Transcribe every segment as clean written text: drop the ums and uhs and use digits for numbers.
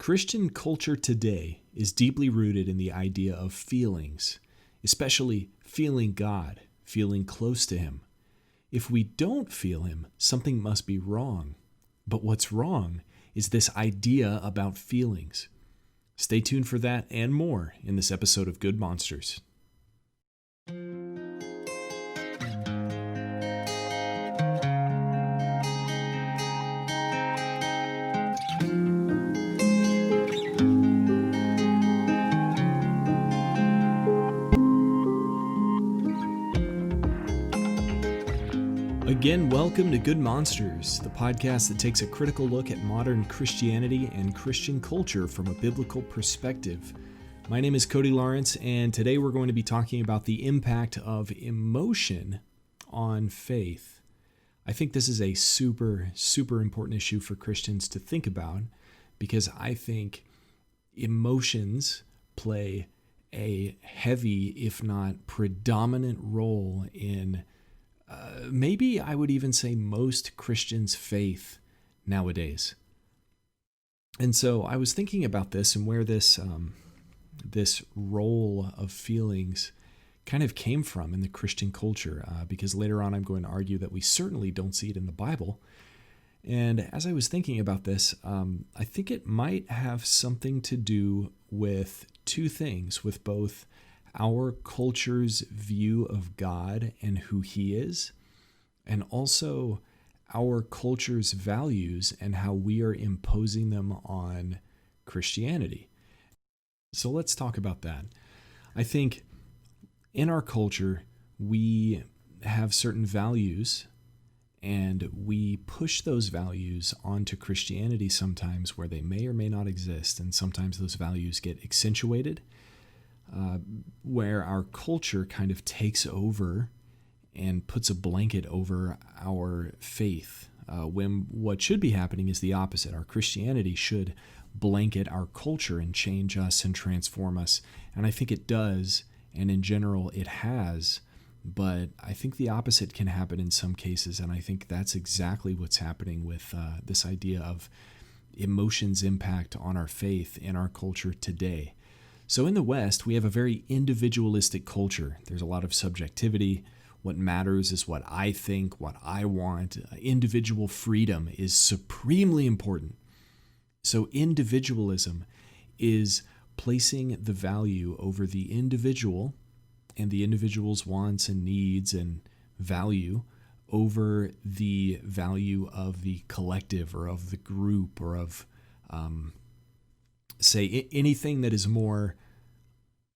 Christian culture today is deeply rooted in the idea of feelings, especially feeling God, feeling close to Him. If we don't feel Him, something must be wrong. But what's wrong is this idea about feelings. Stay tuned for that and more in this episode of Good Monsters. Again, welcome to Good Monsters, the podcast that takes a critical look at modern Christianity and Christian culture from a biblical perspective. My name is Cody Lawrence, and today we're going to be talking about the impact of emotion on faith. I think this is a super important issue for Christians to think about because I think emotions play a heavy, if not predominant role in maybe I would even say most Christians' faith nowadays. And so I was thinking about this and where this role of feelings kind of came from in the Christian culture, because later on I'm going to argue that we certainly don't see it in the Bible. And as I was thinking about this, I think it might have something to do with two things, with both our culture's view of God and who He is, and also our culture's values and how we are imposing them on Christianity. So let's talk about that. I think in our culture, we have certain values and we push those values onto Christianity sometimes where they may or may not exist, and sometimes those values get accentuated. Where our culture kind of takes over and puts a blanket over our faith, when what should be happening is the opposite. Our Christianity should blanket our culture and change us and transform us. And I think it does, and in general it has, but I think the opposite can happen in some cases, and I think that's exactly what's happening with this idea of emotions' impact on our faith in our culture today. So in the West, we have a very individualistic culture. There's a lot of subjectivity. What matters is what I think, what I want. Individual freedom is supremely important. So individualism is placing the value over the individual and the individual's wants and needs and value over the value of the collective or of the group or of say anything that is more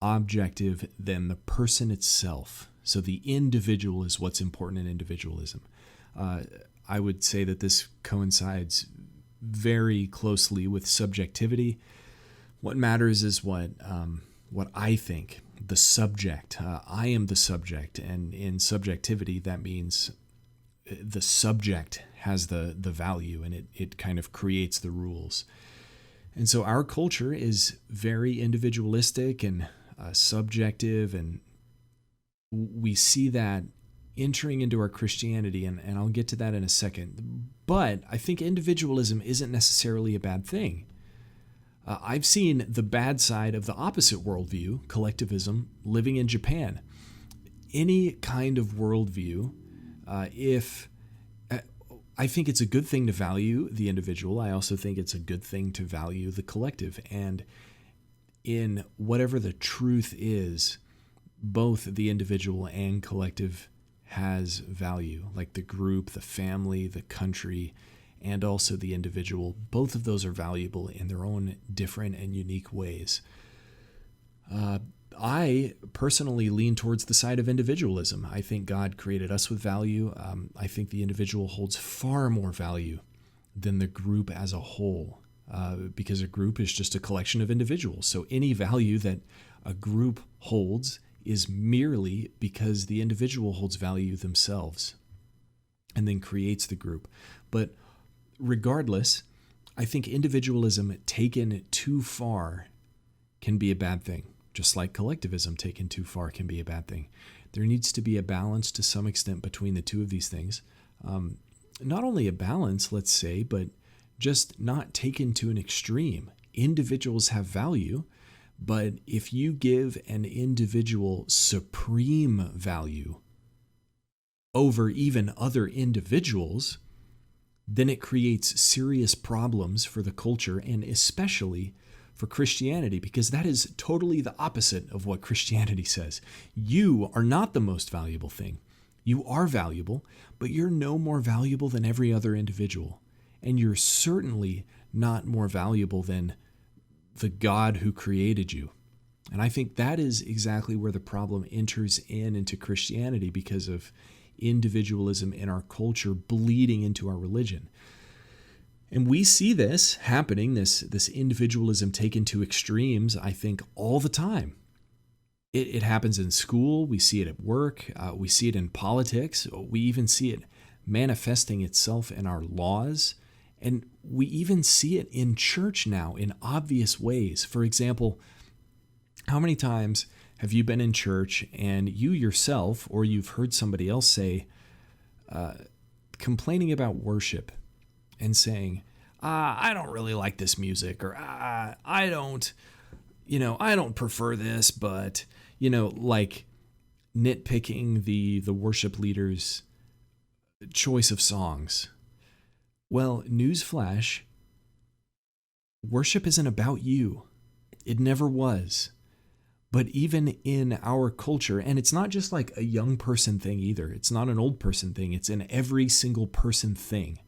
objective than the person itself. So the individual is what's important in individualism. I would say that this coincides very closely with subjectivity. What matters is what I think, the subject. I am the subject, and in subjectivity, that means the subject has the value, and it kind of creates the rules. And so our culture is very individualistic and subjective, and we see that entering into our Christianity, and I'll get to that in a second. But I think individualism isn't necessarily a bad thing. I've seen the bad side of the opposite worldview, collectivism, living in Japan. Any kind of worldview, I think it's a good thing to value the individual. I also think it's a good thing to value the collective. And in whatever the truth is, both the individual and collective has value, like the group, the family, the country, and also the individual. Both of those are valuable in their own different and unique ways. I personally lean towards the side of individualism. I think God created us with value. I think the individual holds far more value than the group as a whole, because a group is just a collection of individuals. So any value that a group holds is merely because the individual holds value themselves and then creates the group. But regardless, I think individualism taken too far can be a bad thing. Just like collectivism taken too far can be a bad thing. There needs to be a balance to some extent between the two of these things. Not only a balance, let's say, but just not taken to an extreme. individuals have value, but if you give an individual supreme value over even other individuals, then it creates serious problems for the culture and especially for Christianity, because that is totally the opposite of what Christianity says. You are not the most valuable thing. You are valuable, but you're no more valuable than every other individual. And you're certainly not more valuable than the God who created you. And I think that is exactly where the problem enters into Christianity, because of individualism in our culture bleeding into our religion. And we see this happening, this individualism taken to extremes, I think, all the time. It happens in school. We see it at work. We see it in politics. We even see it manifesting itself in our laws. And we even see it in church now in obvious ways. For example, how many times have you been in church and you yourself, or you've heard somebody else say, complaining about worship and saying, I don't really like this music, or I don't prefer this, but, like nitpicking the worship leader's choice of songs. Well, newsflash, worship isn't about you. It never was. But even in our culture, and it's not just like a young person thing either. It's not an old person thing. It's an every single person thing.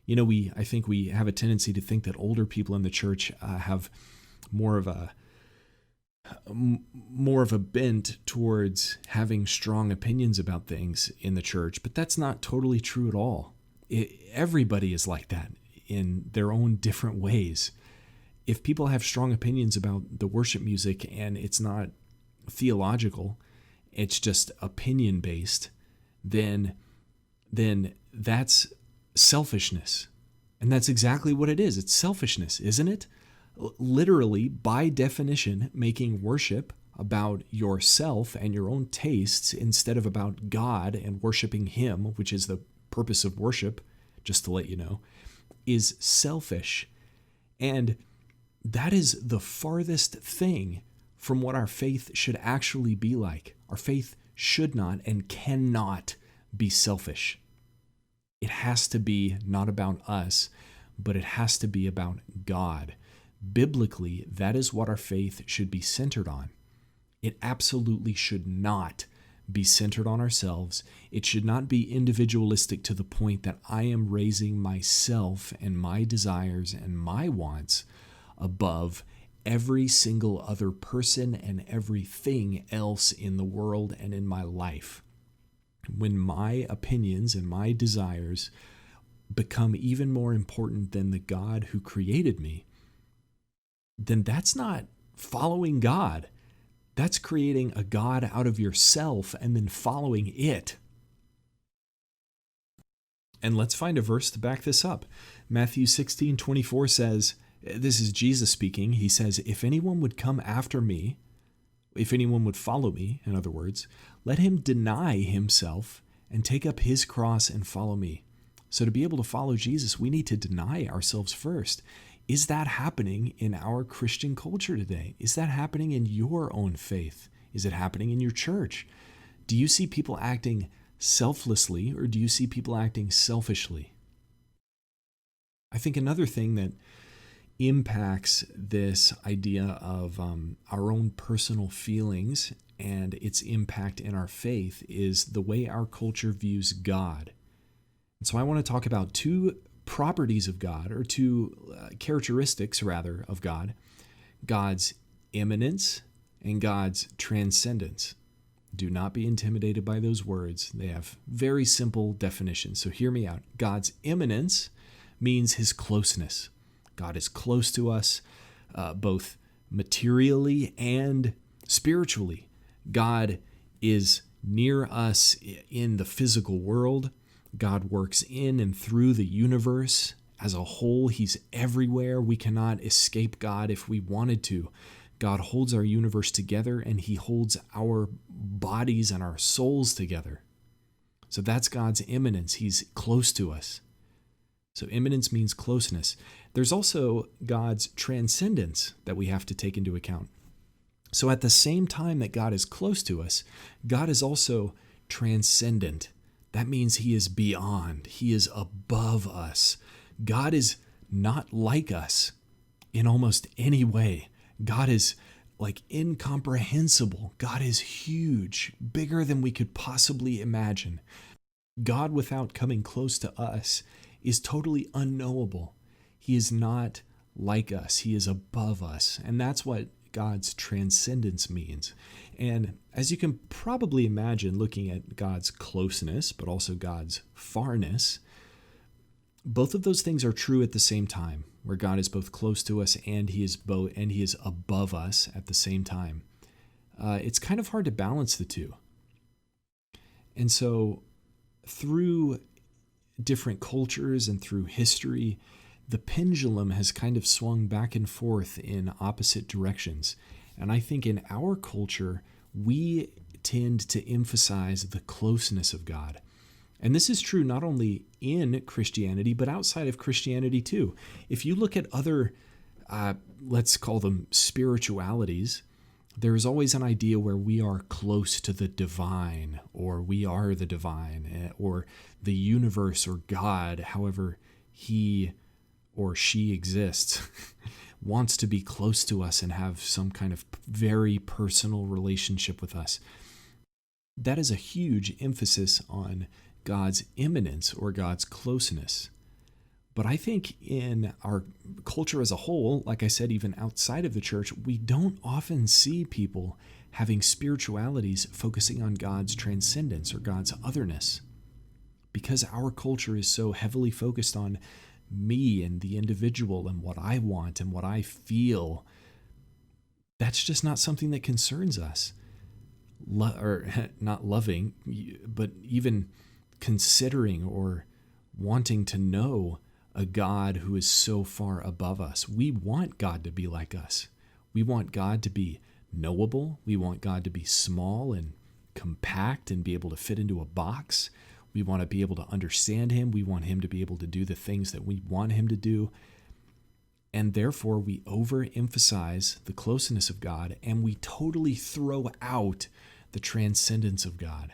I think we have a tendency to think that older people in the church have more of a bent towards having strong opinions about things in the church, but that's not totally true at all. Everybody is like that in their own different ways. If people have strong opinions about the worship music and it's not theological, it's just opinion based, then that's selfishness. And that's exactly what it is. It's selfishness, isn't it? Literally, by definition, making worship about yourself and your own tastes instead of about God and worshiping Him, which is the purpose of worship, just to let you know, is selfish. And that is the farthest thing from what our faith should actually be like. Our faith should not and cannot be selfish. It has to be not about us, but it has to be about God. Biblically, that is what our faith should be centered on. It absolutely should not be centered on ourselves. It should not be individualistic to the point that I am raising myself and my desires and my wants above every single other person and everything else in the world and in my life. When my opinions and my desires become even more important than the God who created me, then that's not following God. That's creating a God out of yourself and then following it. And let's find a verse to back this up. Matthew 16:24 says, this is Jesus speaking. He says, if anyone would come after me, if anyone would follow me, in other words, let him deny himself and take up his cross and follow me. So to be able to follow Jesus, we need to deny ourselves first. Is that happening in our Christian culture today? Is that happening in your own faith? Is it happening in your church? Do you see people acting selflessly, or do you see people acting selfishly? I think another thing that impacts this idea of our own personal feelings and its impact in our faith is the way our culture views God. And so I want to talk about two properties of God, or two characteristics, rather, of God: God's imminence and God's transcendence. Do not be intimidated by those words. They have very simple definitions. So hear me out. God's imminence means His closeness. God is close to us, both materially and spiritually. God is near us in the physical world. God works in and through the universe as a whole. He's everywhere. We cannot escape God if we wanted to. God holds our universe together, and He holds our bodies and our souls together. So that's God's imminence. He's close to us. So imminence means closeness. There's also God's transcendence that we have to take into account. So at the same time that God is close to us, God is also transcendent. That means he is beyond. He is above us. God is not like us in almost any way. God is like incomprehensible. God is huge, bigger than we could possibly imagine. God, without coming close to us, is totally unknowable. He is not like us. He is above us. And that's what God's transcendence means. And as you can probably imagine, looking at God's closeness, but also God's farness, both of those things are true at the same time, where God is both close to us and he is above us at the same time. It's kind of hard to balance the two. And so through different cultures and through history, the pendulum has kind of swung back and forth in opposite directions. And I think in our culture, we tend to emphasize the closeness of God. And this is true not only in Christianity, but outside of Christianity too. If you look at other, let's call them spiritualities, there is always an idea where we are close to the divine, or we are the divine, or the universe, or God, however he or she exists, wants to be close to us and have some kind of very personal relationship with us. That is a huge emphasis on God's imminence or God's closeness. But I think in our culture as a whole, like I said, even outside of the church, we don't often see people having spiritualities focusing on God's transcendence or God's otherness. Because our culture is so heavily focused on me and the individual and what I want and what I feel, that's just not something that concerns us. Or not loving, but even considering or wanting to know a God who is so far above us. We want God to be like us. We want God to be knowable. We want God to be small and compact and be able to fit into a box. We want to be able to understand him. We want him to be able to do the things that we want him to do. And therefore, we overemphasize the closeness of God, and we totally throw out the transcendence of God.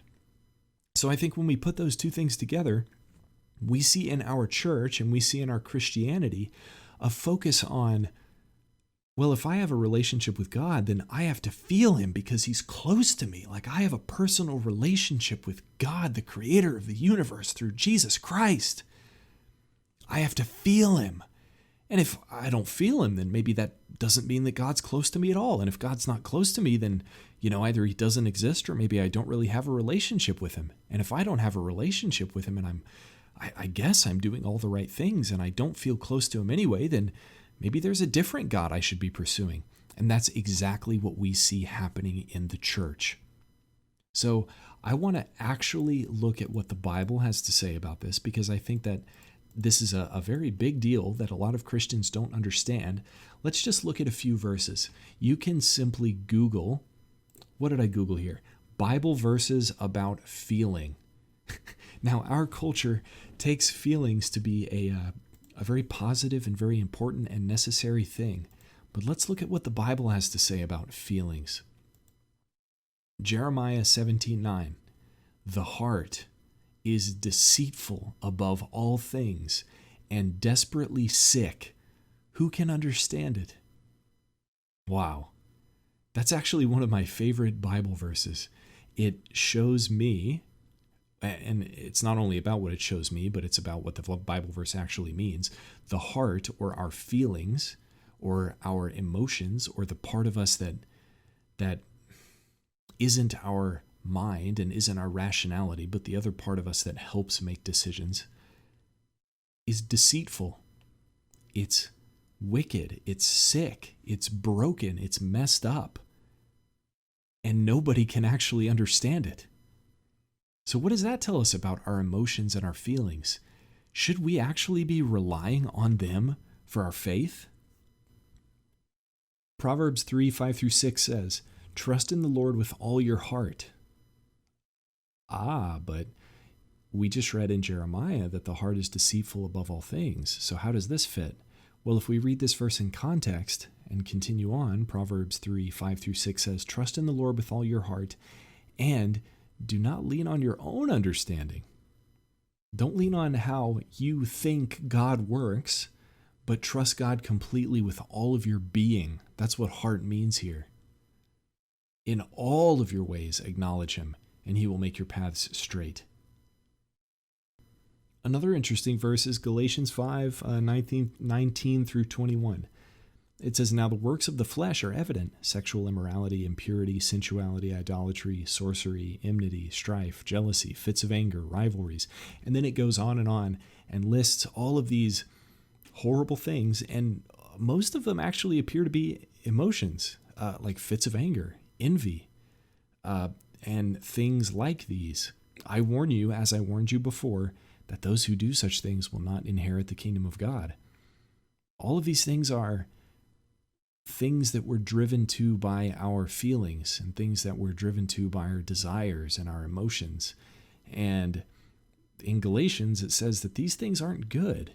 So I think when we put those two things together, we see in our church and we see in our Christianity a focus on, well, if I have a relationship with God, then I have to feel him because he's close to me. Like I have a personal relationship with God, the creator of the universe, through Jesus Christ. I have to feel him. And if I don't feel him, then maybe that doesn't mean that God's close to me at all. And if God's not close to me, then, either he doesn't exist or maybe I don't really have a relationship with him. And if I don't have a relationship with him and I guess I'm doing all the right things and I don't feel close to him anyway, then maybe there's a different God I should be pursuing. And that's exactly what we see happening in the church. So I want to actually look at what the Bible has to say about this, because I think that this is a very big deal that a lot of Christians don't understand. Let's just look at a few verses. You can simply Google, what did I Google here? Bible verses about feeling. Now, our culture takes feelings to be a very positive and very important and necessary thing. But let's look at what the Bible has to say about feelings. Jeremiah 17:9, the heart is deceitful above all things and desperately sick. Who can understand it? Wow. That's actually one of my favorite Bible verses. It shows me, and it's not only about what it shows me, but it's about what the Bible verse actually means. The heart, or our feelings, or our emotions, or the part of us that isn't our mind and isn't our rationality, but the other part of us that helps make decisions, is deceitful. It's wicked. It's sick. It's broken. It's messed up. And nobody can actually understand it. So what does that tell us about our emotions and our feelings? Should we actually be relying on them for our faith? Proverbs 3:5-6 says, "Trust in the Lord with all your heart." But we just read in Jeremiah that the heart is deceitful above all things. So how does this fit? Well, if we read this verse in context and continue on, Proverbs 3:5-6 says, "Trust in the Lord with all your heart, and do not lean on your own understanding." Don't lean on how you think God works, but trust God completely with all of your being. That's what heart means here. In all of your ways, acknowledge him, and he will make your paths straight. Another interesting verse is Galatians 5:19-21. It says, "Now the works of the flesh are evident: sexual immorality, impurity, sensuality, idolatry, sorcery, enmity, strife, jealousy, fits of anger, rivalries." And then it goes on and lists all of these horrible things, and most of them actually appear to be emotions, like fits of anger, envy, and things like these. "I warn you, as I warned you before, that those who do such things will not inherit the kingdom of God." All of these things are things that we're driven to by our feelings and things that we're driven to by our desires and our emotions. And in Galatians, it says that these things aren't good.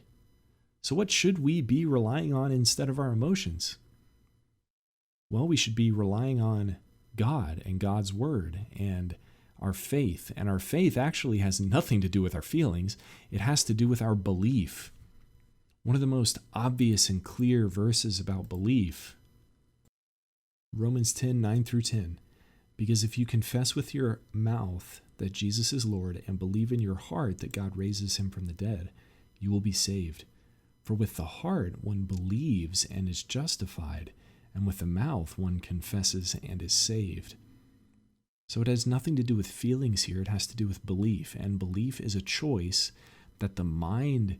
So what should we be relying on instead of our emotions? Well, we should be relying on God and God's word and our faith. And our faith actually has nothing to do with our feelings. It has to do with our belief. One of the most obvious and clear verses about belief, Romans 10:9-10. "Because if you confess with your mouth that Jesus is Lord and believe in your heart that God raises him from the dead, you will be saved. For with the heart one believes and is justified, and with the mouth one confesses and is saved." So it has nothing to do with feelings here. It has to do with belief. And belief is a choice that the mind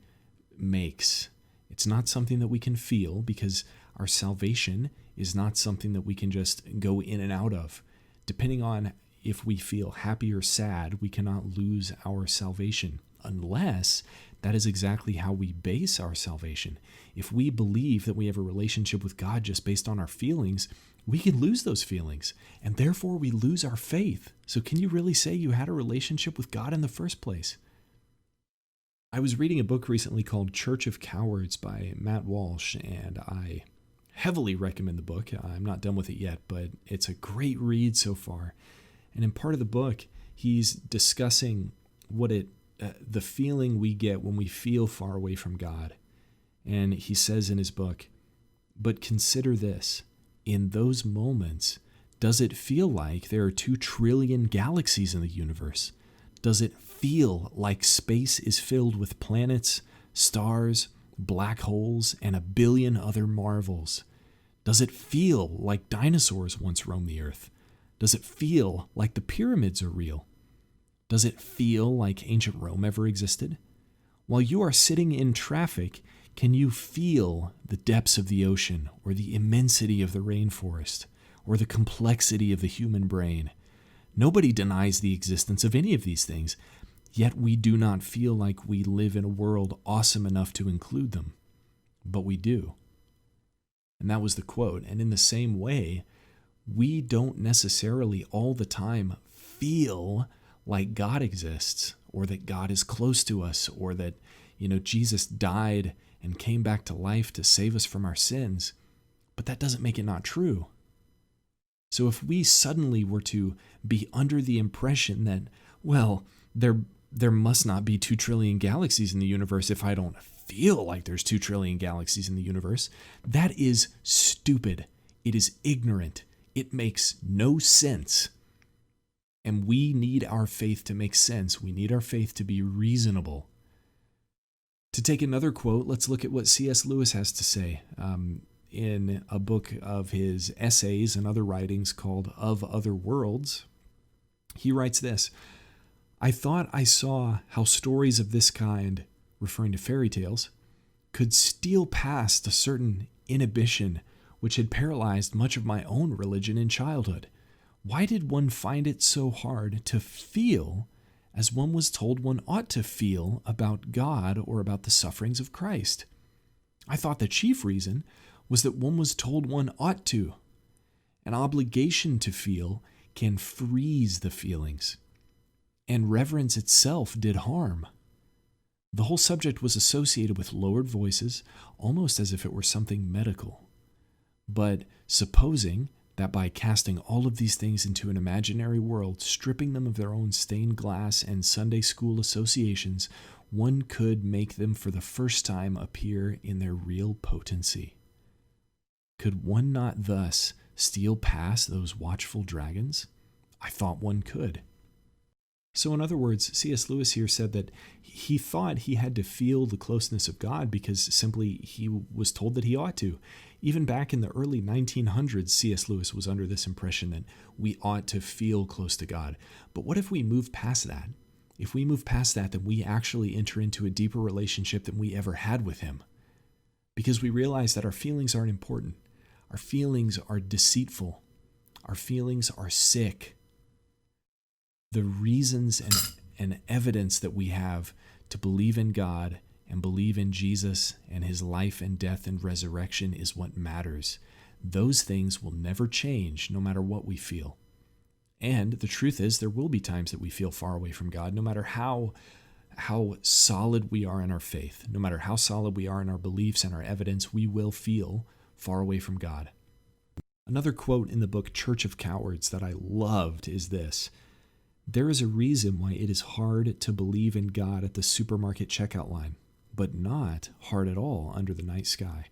makes. It's not something that we can feel, because our salvation is not something that we can just go in and out of. Depending on if we feel happy or sad, we cannot lose our salvation, unless that is exactly how we base our salvation. If we believe that we have a relationship with God just based on our feelings, we can lose those feelings, and therefore we lose our faith. So can you really say you had a relationship with God in the first place? I was reading a book recently called Church of Cowards by Matt Walsh, and I heavily recommend the book. I'm not done with it yet, but it's a great read so far. And in part of the book, he's discussing the feeling we get when we feel far away from God. And he says in his book, "But consider this. In those moments, does it feel like there are 2 trillion galaxies in the universe? Does it feel like space is filled with planets, stars, black holes, and a billion other marvels? Does it feel like dinosaurs once roamed the earth? Does it feel like the pyramids are real? Does it feel like ancient Rome ever existed? While you are sitting in traffic, can you feel the depths of the ocean, or the immensity of the rainforest, or the complexity of the human brain? Nobody denies the existence of any of these things, yet we do not feel like we live in a world awesome enough to include them. But we do." And that was the quote. And in the same way, we don't necessarily all the time feel like God exists, or that God is close to us, or that, Jesus died and came back to life to save us from our sins. But that doesn't make it not true. So if we suddenly were to be under the impression that, well, there must not be 2 trillion galaxies in the universe if I don't feel like there's 2 trillion galaxies in the universe, that is stupid. It is ignorant. It makes no sense. And we need our faith to make sense. We need our faith to be reasonable. To take another quote, let's look at what C.S. Lewis has to say in a book of his essays and other writings called Of Other Worlds. He writes this: "I thought I saw how stories of this kind," referring to fairy tales, "could steal past a certain inhibition which had paralyzed much of my own religion in childhood. Why did one find it so hard to feel as one was told one ought to feel about God or about the sufferings of Christ? I thought the chief reason was that one was told one ought to. An obligation to feel can freeze the feelings. and reverence itself did harm. The whole subject was associated with lowered voices, almost as if it were something medical. But supposing that by casting all of these things into an imaginary world, stripping them of their own stained glass and Sunday school associations, one could make them for the first time appear in their real potency. Could one not thus steal past those watchful dragons? I thought one could. So in other words, C.S. Lewis here said that he thought he had to feel the closeness of God because simply he was told that he ought to. Even back in the early 1900s, C.S. Lewis was under this impression that we ought to feel close to God. But what if we move past that? If we move past that, then we actually enter into a deeper relationship than we ever had with him. Because we realize that our feelings aren't important. Our feelings are deceitful. Our feelings are sick. The reasons and evidence that we have to believe in God and believe in Jesus and his life and death and resurrection is what matters. Those things will never change no matter what we feel. And the truth is, there will be times that we feel far away from God, no matter how solid we are in our faith, no matter how solid we are in our beliefs and our evidence, we will feel far away from God. Another quote in the book Church of Cowards that I loved is this: "There is a reason why it is hard to believe in God at the supermarket checkout line, but not hard at all under the night sky.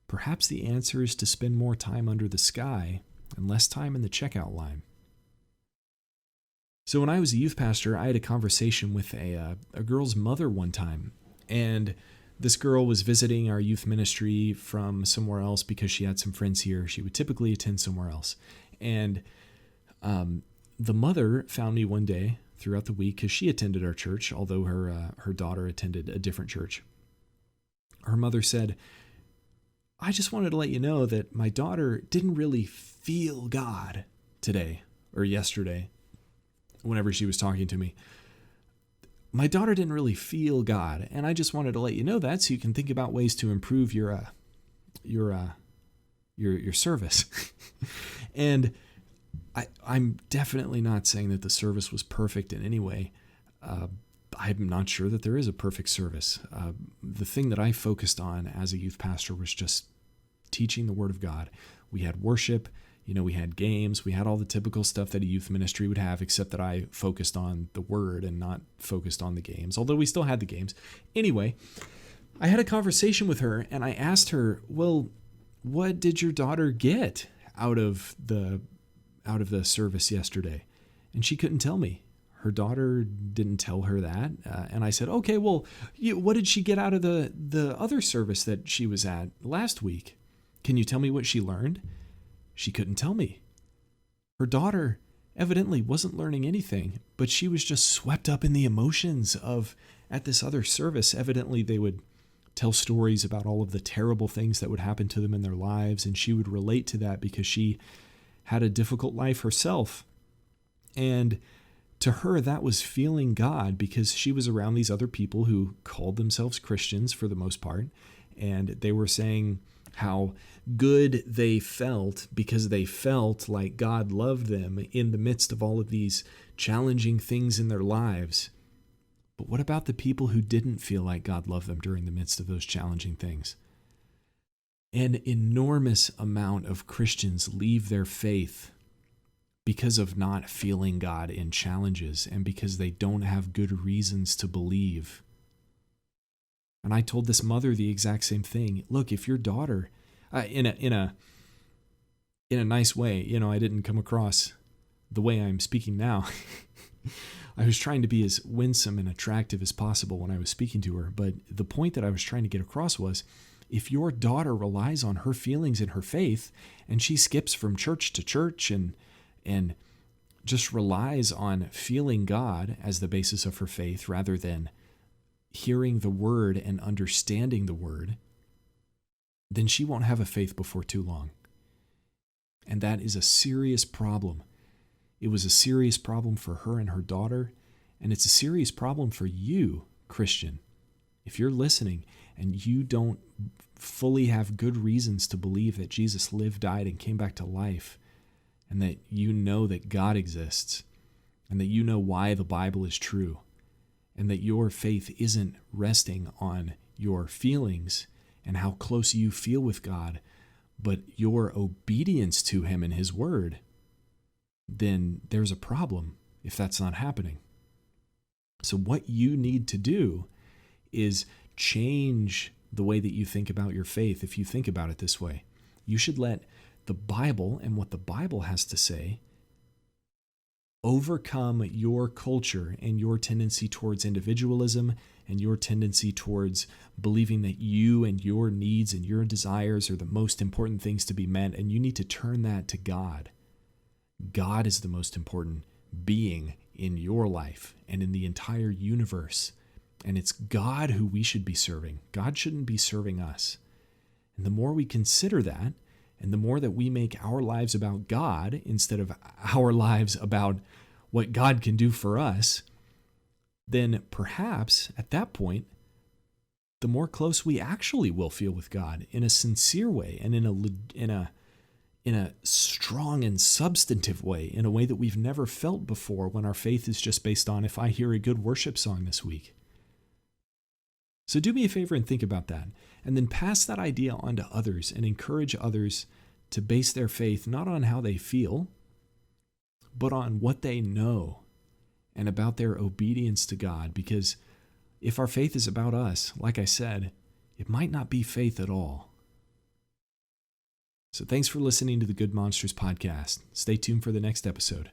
Perhaps the answer is to spend more time under the sky and less time in the checkout line." So when I was a youth pastor, I had a conversation with a girl's mother one time, and this girl was visiting our youth ministry from somewhere else because she had some friends here. She would typically attend somewhere else. And the mother found me one day throughout the week because she attended our church, although her daughter attended a different church. Her mother said, "I just wanted to let you know that my daughter didn't really feel God today or yesterday," whenever she was talking to me. "My daughter didn't really feel God, and I just wanted to let you know that so you can think about ways to improve your service." And I'm definitely not saying that the service was perfect in any way. I'm not sure that there is a perfect service. The thing that I focused on as a youth pastor was just teaching the Word of God. We had worship, we had games, we had all the typical stuff that a youth ministry would have, except that I focused on the Word and not focused on the games, although we still had the games. Anyway, I had a conversation with her, and I asked her, "Well, what did your daughter get out of the service yesterday?" And she couldn't tell me. Her daughter didn't tell her that. And I said, "Okay, well, what did she get out of the other service that she was at last week? Can you tell me what she learned?" She couldn't tell me. Her daughter evidently wasn't learning anything, but she was just swept up in the emotions of at this other service. Evidently, they would tell stories about all of the terrible things that would happen to them in their lives, and she would relate to that because she had a difficult life herself. And to her, that was feeling God because she was around these other people who called themselves Christians for the most part, and they were saying how good they felt because they felt like God loved them in the midst of all of these challenging things in their lives. But what about the people who didn't feel like God loved them during the midst of those challenging things? An enormous amount of Christians leave their faith because of not feeling God in challenges and because they don't have good reasons to believe. And I told this mother the exact same thing. Look, if your daughter, in a nice way, I didn't come across the way I'm speaking now. I was trying to be as winsome and attractive as possible when I was speaking to her. But the point that I was trying to get across was, if your daughter relies on her feelings and her faith, and she skips from church to church and just relies on feeling God as the basis of her faith rather than hearing the Word and understanding the Word, then she won't have a faith before too long. And that is a serious problem. It was a serious problem for her and her daughter, and it's a serious problem for you, Christian. If you're listening and you don't fully have good reasons to believe that Jesus lived, died, and came back to life, and that you know that God exists, and that you know why the Bible is true, and that your faith isn't resting on your feelings and how close you feel with God, but your obedience to Him and His Word, then there's a problem if that's not happening. So what you need to do is change the way that you think about your faith. If you think about it this way, you should let the Bible and what the Bible has to say overcome your culture and your tendency towards individualism and your tendency towards believing that you and your needs and your desires are the most important things to be met, and you need to turn that to God. God is the most important being in your life and in the entire universe, and it's God who we should be serving. God shouldn't be serving us. And the more we consider that, and the more that we make our lives about God instead of our lives about what God can do for us, then perhaps at that point, the more close we actually will feel with God in a sincere way and in a strong and substantive way, in a way that we've never felt before when our faith is just based on if I hear a good worship song this week. So do me a favor and think about that, and then pass that idea on to others and encourage others to base their faith not on how they feel, but on what they know and about their obedience to God. Because if our faith is about us, like I said, it might not be faith at all. So thanks for listening to the Good Monsters podcast. Stay tuned for the next episode.